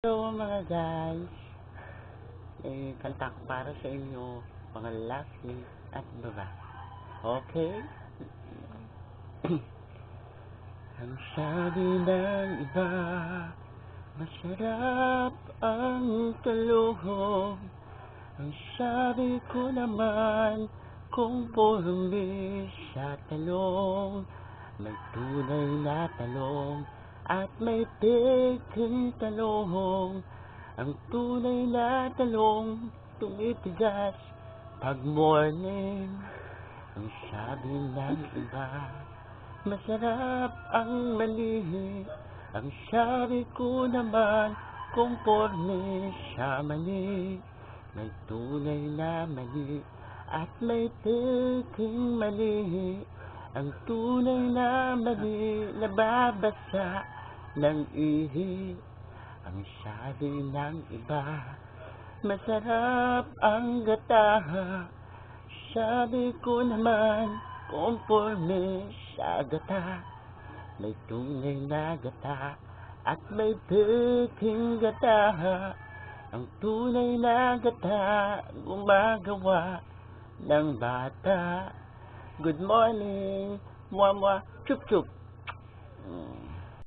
Hello mga guys, kanta ko para sa inyo, mga lalaki at babae. Okay? Ang sabi ng iba, masarap ang talong. Ang sabi ko naman, kung purmi sa talong, may tunay na talong at may peking talong. Ang tunay na talong tumitigas pag morning. Ang sabi ng iba, masarap ang mali. Ang sabi ko naman, conforme sa mali. May tunay na mali at may peking mali. Ang tunay na mali nababasa ng ihi. Ang sabi ng iba, masarap ang gata. Sabi ko naman, conforme sa gata. May tunay na gata at may peking gata. Ang tunay na gata gumagawa ng bata. Good morning, mwa mwa, chup chup.